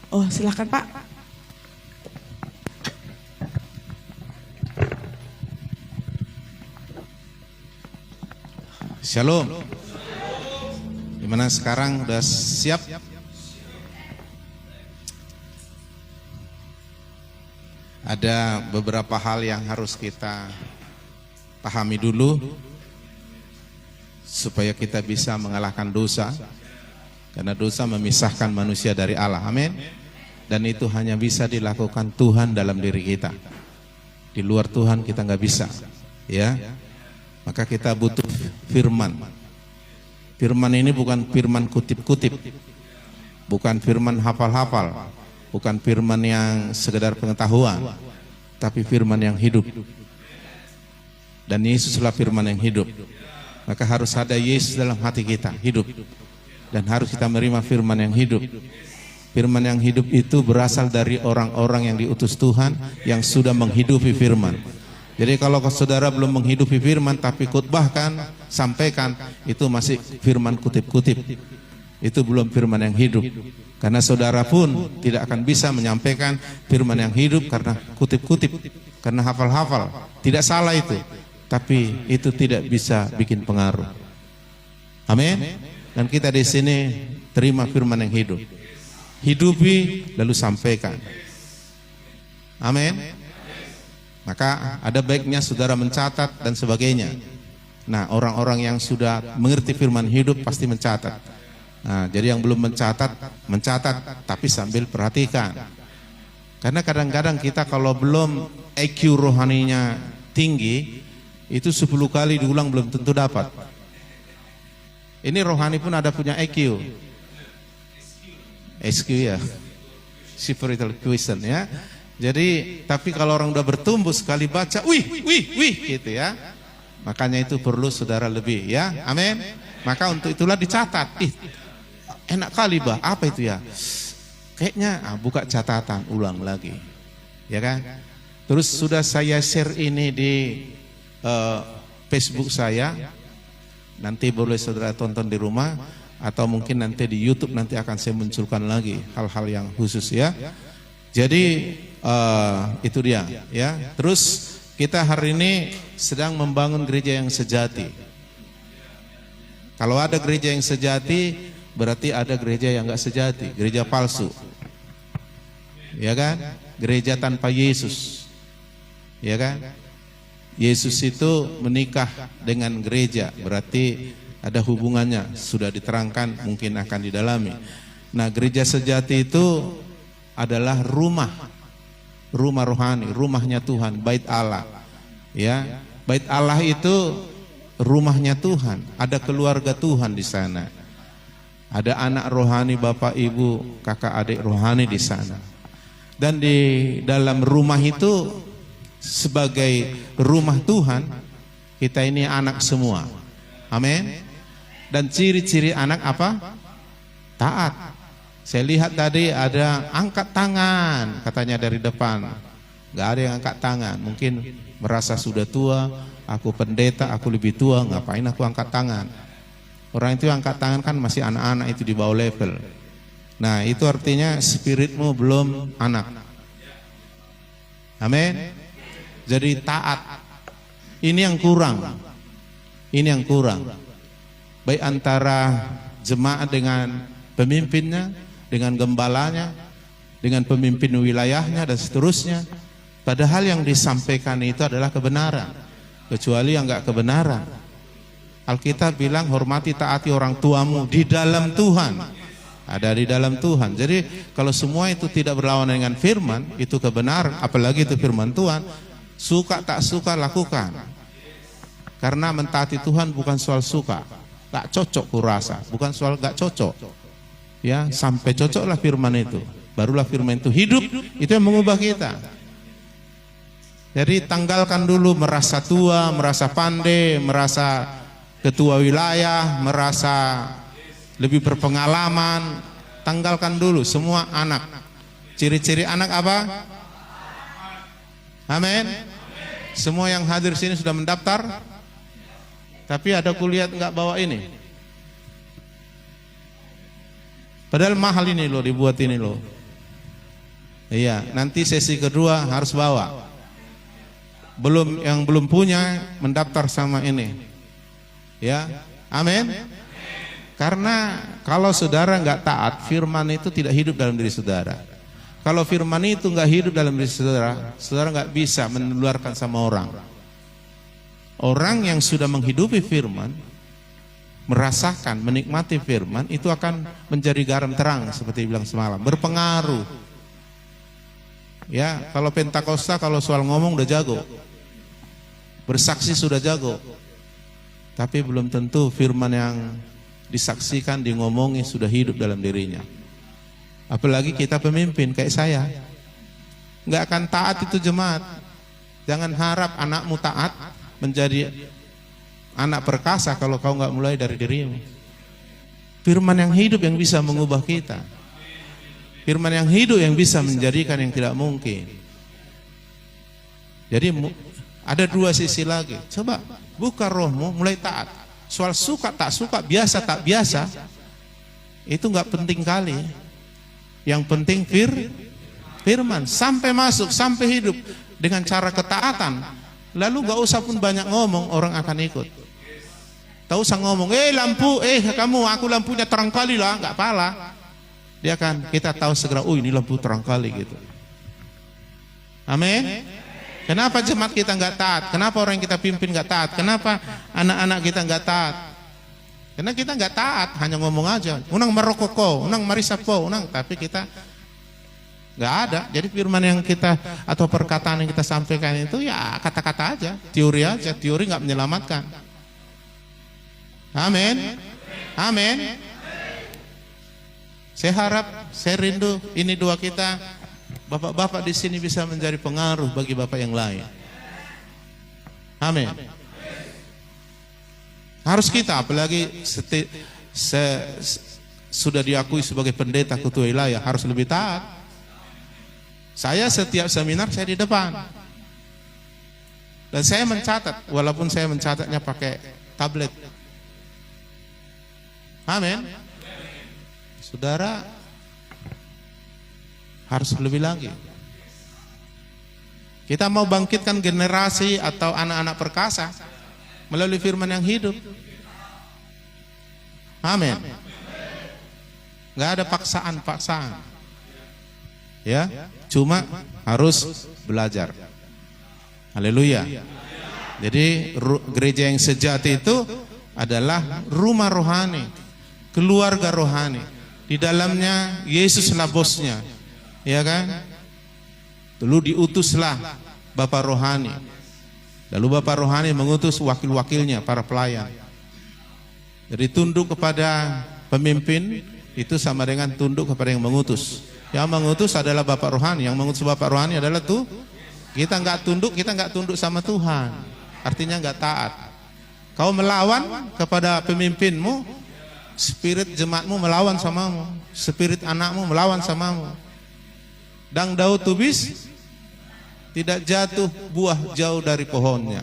Oh, silakan Pak. Shalom. Gimana sekarang, udah siap? Ada beberapa hal yang harus kita pahami dulu supaya kita bisa mengalahkan dosa, karena dosa memisahkan manusia dari Allah. Amin. Dan itu hanya bisa dilakukan Tuhan dalam diri kita. Di luar Tuhan kita nggak bisa, ya. Maka kita butuh firman. Firman ini bukan firman kutip-kutip, bukan firman hafal-hafal, bukan firman yang sekedar pengetahuan, tapi firman yang hidup. Dan Yesuslah firman yang hidup. Maka harus ada Yesus dalam hati kita, hidup. Dan harus kita menerima firman yang hidup. Firman yang hidup itu berasal dari orang-orang yang diutus Tuhan, yang sudah menghidupi firman. Jadi kalau saudara belum menghidupi firman tapi khotbahkan, sampaikan, itu masih firman kutip-kutip. Itu belum firman yang hidup. Karena saudara pun tidak akan bisa menyampaikan firman yang hidup karena kutip-kutip, karena hafal-hafal. Tidak salah itu, tapi itu tidak bisa bikin pengaruh. Amin. Dan kita di sini terima firman yang hidup. Hidupi lalu sampaikan. Amin. Maka ada baiknya saudara mencatat dan sebagainya. Nah, orang-orang yang sudah mengerti firman hidup pasti mencatat. Nah, jadi yang belum mencatat, tapi sambil perhatikan. Karena kadang-kadang kita kalau belum IQ rohaninya tinggi, itu 10 kali diulang belum tentu dapat. Ini rohani pun ada punya IQ. SQ ya, spiritual question ya. Jadi, tapi kalau orang udah bertumbuh sekali baca, wih, gitu ya. Makanya itu perlu saudara lebih ya, amin. Maka untuk itulah dicatat. Enak kali bah, apa itu ya? Kayaknya buka catatan, ulang lagi, ya kan? Terus sudah saya share ini di Facebook saya. Nanti boleh saudara tonton di rumah, atau mungkin nanti di YouTube nanti akan saya munculkan lagi hal-hal yang khusus ya. Jadi itu dia ya. Terus kita hari ini sedang membangun gereja yang sejati. Kalau ada gereja yang sejati, berarti ada gereja yang enggak sejati, gereja palsu. Ya kan? Gereja tanpa Yesus. Ya kan? Yesus itu menikah dengan gereja, berarti ada hubungannya, sudah diterangkan, mungkin akan didalami. Nah, gereja sejati itu adalah rumah rohani, rumahnya Tuhan, bait Allah. Ya, bait Allah itu rumahnya Tuhan, ada keluarga Tuhan di sana. Ada anak rohani, bapak, ibu, kakak, adik rohani di sana. Dan di dalam rumah itu sebagai rumah Tuhan, kita ini anak semua. Amin. Dan ciri-ciri anak apa? Taat. Saya lihat tadi ada angkat tangan, katanya dari depan. Gak ada yang angkat tangan, mungkin merasa sudah tua, aku pendeta, aku lebih tua, ngapain aku angkat tangan. Orang itu angkat tangan kan masih anak-anak, itu di bawah level. Nah, itu artinya spiritmu belum anak. Amin. Jadi taat. Ini yang kurang. Ini yang kurang. Baik antara jemaat dengan pemimpinnya, dengan gembalanya, dengan pemimpin wilayahnya dan seterusnya. Padahal yang disampaikan itu adalah kebenaran, kecuali yang enggak kebenaran. Alkitab bilang hormati taati orang tuamu di dalam Tuhan. Ada di dalam Tuhan. Jadi kalau semua itu tidak berlawanan dengan firman, itu kebenaran, apalagi itu firman Tuhan. Suka tak suka lakukan. Karena mentaati Tuhan bukan soal suka, tak cocok kurasa, bukan soal gak cocok. Ya, sampai cocoklah firman itu. Barulah firman itu hidup, itu yang mengubah kita. Jadi tanggalkan dulu merasa tua, merasa pandai, merasa ketua wilayah, merasa lebih berpengalaman. Tanggalkan dulu semua anak. Ciri-ciri anak apa? Amin. Semua yang hadir sini sudah mendaftar. Tapi ada kulihat enggak bawa ini. Padahal mahal ini loh, dibuat ini loh. Iya, nanti sesi kedua harus bawa. Yang belum punya mendaftar sama ini. Ya, amin. Karena kalau saudara nggak taat, firman itu tidak hidup dalam diri saudara. Kalau firman itu nggak hidup dalam diri saudara, saudara nggak bisa menularkan sama orang. Orang yang sudah menghidupi firman, merasakan, menikmati firman, itu akan menjadi garam terang seperti bilang semalam, berpengaruh. Ya, kalau Pentakosta kalau soal ngomong udah jago, bersaksi sudah jago, tapi belum tentu firman yang disaksikan, dingomongi sudah hidup dalam dirinya. Apalagi kita pemimpin kayak saya, nggak akan taat itu jemaat. Jangan harap anakmu taat menjadi anak perkasa kalau kau nggak mulai dari dirimu. Firman yang hidup yang bisa mengubah kita. Firman yang hidup yang bisa menjadikan yang tidak mungkin. Jadi ada dua sisi lagi. Coba buka rohmu, mulai taat. Soal suka tak suka, biasa tak biasa, itu nggak penting kali. Yang penting firman sampai masuk, sampai hidup dengan cara ketaatan. Lalu nggak usah pun banyak ngomong, orang akan ikut. Tak usah ngomong, lampu, kamu, aku lampunya terang kali lah, nggak pala. Dia kan, kita tahu segera, ini lampu terang kali gitu. Amin. Kenapa jemaat kita nggak taat? Kenapa orang yang kita pimpin nggak taat? Kenapa anak-anak kita nggak taat? Karena kita nggak taat, hanya ngomong aja. Unang marokoko, unang marisapo, unang, tapi kita nggak ada. Jadi firman yang kita atau perkataan yang kita sampaikan itu ya kata-kata aja, teori aja. Teori nggak menyelamatkan. Amin, amin. Saya harap, saya rindu ini doa kita, bapak-bapak di sini bisa menjadi pengaruh bagi bapak yang lain. Amin. Harus kita, apalagi sudah diakui sebagai pendeta ketua wilayah, harus lebih taat. Saya setiap seminar saya di depan, dan saya mencatat, walaupun saya mencatatnya pakai tablet. Amin. Saudara harus lebih lagi. Kita mau bangkitkan generasi atau anak-anak perkasa melalui firman yang hidup. Amin. Gak ada paksaan-paksaan. Ya, cuma harus belajar. Haleluya. Jadi gereja yang sejati itu adalah rumah rohani, keluarga rohani. Di dalamnya Yesuslah bosnya, ya kan? Dulu diutuslah Bapak rohani. Lalu Bapak rohani mengutus wakil-wakilnya, para pelayan. Jadi tunduk kepada pemimpin itu sama dengan tunduk kepada yang mengutus. Yang mengutus adalah Bapak rohani, yang mengutus Bapak rohani adalah tuh. Kita nggak tunduk sama Tuhan. Artinya nggak taat. Kau melawan kepada pemimpinmu, spirit jemaatmu melawan samamu, spirit anakmu melawan samamu. Dang daud tubis tidak jatuh buah jauh dari pohonnya.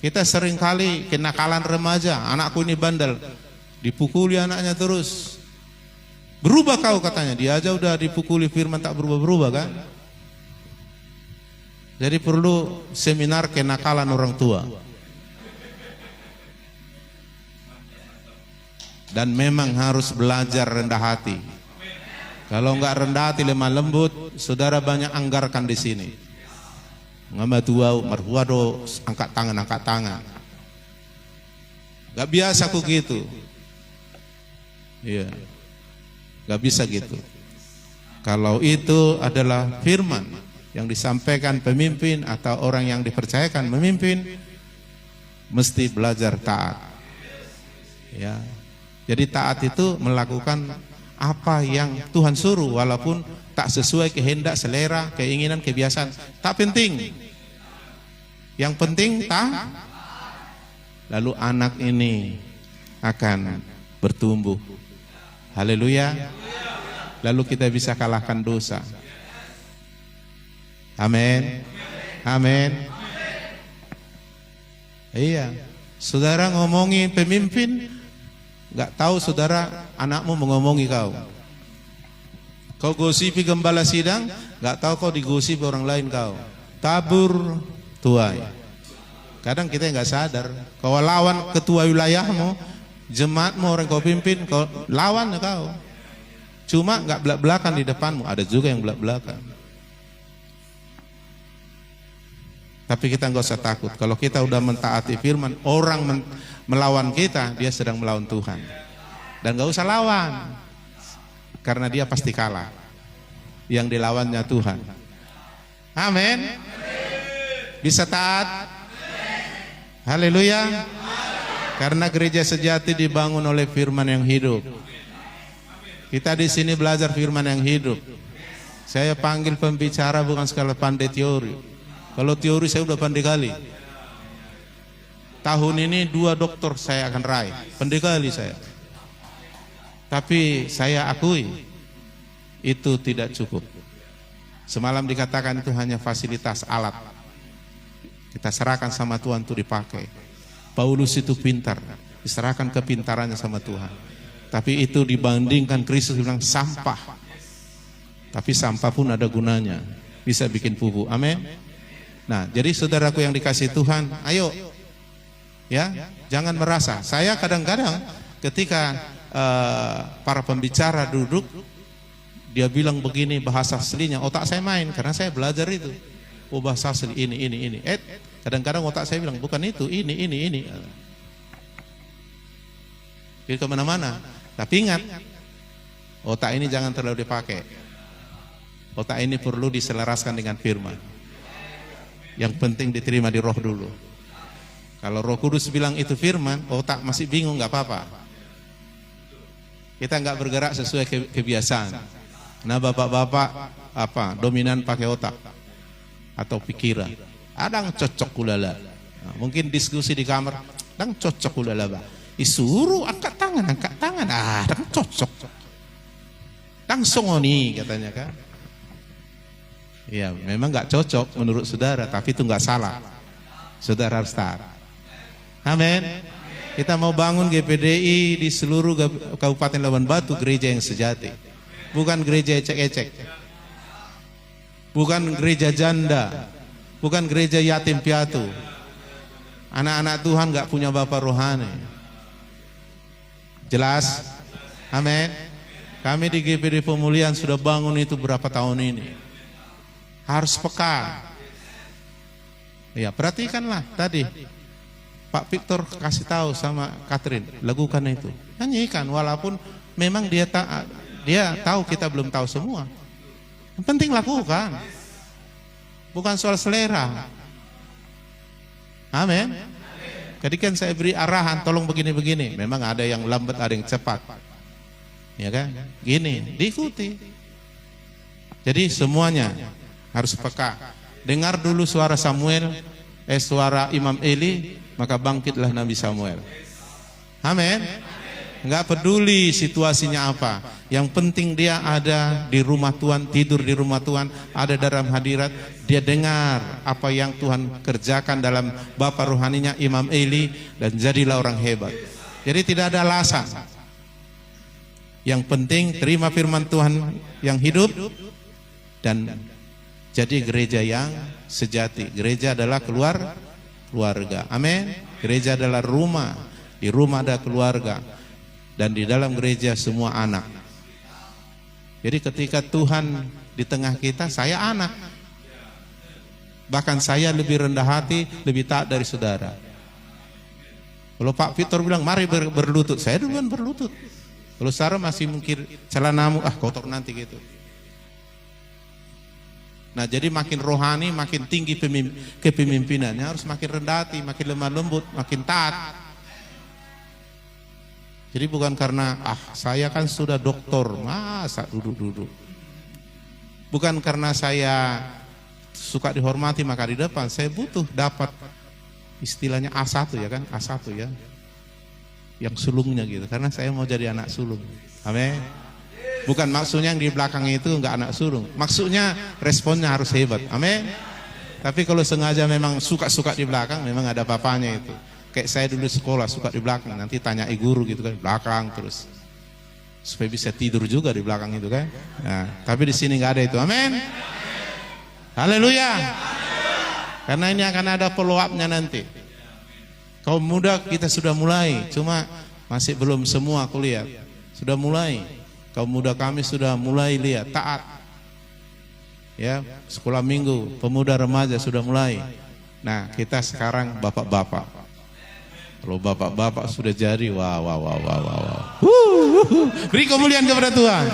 Kita seringkali kenakalan remaja, anakku ini bandel, dipukuli anaknya terus. Berubah kau katanya, dia aja udah dipukuli firman tak berubah-berubah kan. Jadi perlu seminar kenakalan orang tua. Dan memang harus belajar rendah hati. Kalau enggak rendah hati, lemah lembut, saudara banyak anggarkan di sini. Ngamatua, marhuado, angkat tangan. Gak biasa aku gitu. Iya. Gak bisa gitu. Kalau itu adalah firman yang disampaikan pemimpin atau orang yang dipercayakan memimpin, mesti belajar taat. Ya. Jadi taat itu melakukan apa yang Tuhan suruh, walaupun tak sesuai kehendak, selera, keinginan, kebiasaan. Tak penting. Yang penting taat. Lalu anak ini akan bertumbuh. Haleluya. Lalu kita bisa kalahkan dosa. Amin. Amin. Iya. Saudara ngomongin pemimpin, gak tahu saudara anakmu mengomongi kau. Kau gosipi gembala sidang, nggak tahu kau digosipi orang lain kau. Tabur tuai. Kadang kita nggak sadar. Kau lawan ketua wilayahmu, jemaatmu orang kau pimpin, kau lawan kau. Cuma nggak belak-belakan di depanmu. Ada juga yang belak-belakan. Tapi kita nggak usah takut. Kalau kita udah mentaati firman, orang melawan kita, dia sedang melawan Tuhan. Dan nggak usah lawan, karena dia pasti kalah. Yang dilawannya Tuhan. Amin. Bisa taat. Haleluya. Karena gereja sejati dibangun oleh firman yang hidup. Kita di sini belajar firman yang hidup. Saya panggil pembicara bukan sekali pandai teori. Kalau teori saya udah pandai kali. Tahun ini 2 doktor saya akan raih. Pandai kali saya. Tapi saya akui itu tidak cukup. Semalam dikatakan itu hanya fasilitas alat. Kita serahkan sama Tuhan untuk dipakai. Paulus itu pintar. Diserahkan kepintarannya sama Tuhan. Tapi itu dibandingkan Kristus bilang sampah. Tapi sampah pun ada gunanya. Bisa bikin pupuk. Amin. Nah, jadi saudaraku yang dikasih Tuhan, ayo, ya, jangan merasa. Saya kadang-kadang ketika para pembicara duduk, dia bilang begini bahasa aslinya, otak saya main karena saya belajar itu. Oh bahasa asli ini. Kadang-kadang otak saya bilang bukan itu, ini. Jadi kemana-mana. Tapi ingat, otak ini jangan terlalu dipakai. Otak ini perlu diselaraskan dengan firman. Yang penting diterima di roh dulu. Kalau Roh Kudus bilang itu firman, otak masih bingung nggak apa-apa. Kita nggak bergerak sesuai kebiasaan. Nah bapak-bapak dominan pakai otak atau pikiran. Ada yang cocok ulala. Nah, mungkin diskusi di kamar, dang cocok ulala bah. Disuruh angkat tangan, dang cocok. Dang songoni katanya kan. Ya memang nggak cocok menurut saudara, tapi itu nggak salah. Saudara harus taat. Amin. Kita mau bangun GPDI di seluruh Kabupaten Labuan Batu, gereja yang sejati. Bukan gereja ecek-ecek. Bukan gereja janda. Bukan gereja yatim piatu. Anak-anak Tuhan nggak punya bapak rohani. Jelas? Amin. Kami di GPD Pemulihan sudah bangun itu berapa tahun ini. Harus peka. Ya, perhatikanlah tadi Pak Victor kasih tahu sama Catherine, lakukan itu. Nyanyikan walaupun memang dia tahu kita belum tahu semua. Yang penting lakukan. Bukan soal selera. Amin. Jadi kan saya beri arahan, tolong begini-begini. Memang ada yang lambat, ada yang cepat. Ya kan? Gini, diikuti. Jadi semuanya harus peka. Dengar dulu suara suara Imam Eli, maka bangkitlah Nabi Samuel. Amin. Enggak peduli situasinya apa. Yang penting dia ada di rumah Tuhan, tidur di rumah Tuhan, ada dalam hadirat, dia dengar apa yang Tuhan kerjakan dalam bapa rohaninya Imam Eli dan jadilah orang hebat. Jadi tidak ada alasan. Yang penting terima firman Tuhan yang hidup dan jadi gereja yang sejati. Gereja adalah keluarga. Amin. Gereja adalah rumah. Di rumah ada keluarga. Dan di dalam gereja semua anak. Jadi ketika Tuhan di tengah kita, saya anak. Bahkan saya lebih rendah hati, lebih taat dari saudara. Kalau Pak Victor bilang, mari berlutut. Saya duluan berlutut. Kalau saudara masih mungkin celanamu, kotor nanti gitu. Nah jadi makin rohani, makin tinggi kepemimpinannya, harus makin rendah hati, makin lemah lembut, makin taat. Jadi bukan karena saya kan sudah doktor, masa duduk-duduk. Bukan karena saya suka dihormati maka di depan, saya butuh dapat istilahnya A1 ya kan, A1 ya. Yang sulungnya gitu, karena saya mau jadi anak sulung. Amin. Bukan maksudnya yang di belakang itu enggak anak sulung. Maksudnya responnya harus hebat. Amin. Tapi kalau sengaja memang suka-suka di belakang, memang ada bapaknya itu. Kayak saya dulu sekolah suka di belakang, nanti tanya guru gitu kan, belakang terus. supaya bisa tidur juga di belakang itu kan. Nah, tapi di sini nggak ada itu. Amin. Haleluya. Karena ini akan ada follow up-nya nanti. Kaum muda kita sudah mulai, cuma masih belum semua aku lihat. Sudah mulai. Kaum muda kami sudah mulai lihat taat. Ya, sekolah minggu, pemuda remaja sudah mulai. Nah, kita sekarang bapak-bapak. Kalau bapak-bapak sudah jadi, wah. Beri kemuliaan kepada Tuhan.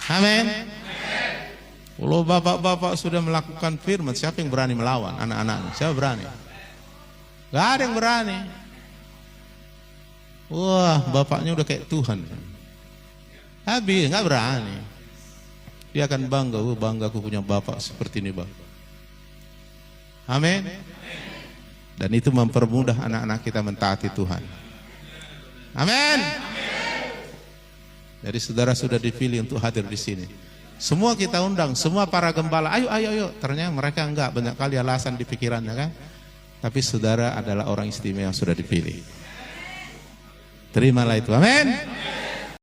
Amin. Kalau bapak-bapak sudah melakukan firman, siapa yang berani melawan anak-anaknya? Siapa berani? Gak ada yang berani. Wah, bapaknya udah kayak Tuhan. Habis, gak berani. Dia akan bangga, bangga aku punya bapak seperti ini, Bang. Amin. Dan itu mempermudah anak-anak kita mentaati Tuhan. Amin. Jadi saudara sudah dipilih untuk hadir di sini. Semua kita undang, semua para gembala, ayo. Ternyata mereka enggak, banyak kali alasan di pikirannya kan. Tapi saudara adalah orang istimewa yang sudah dipilih. Terimalah itu, amin.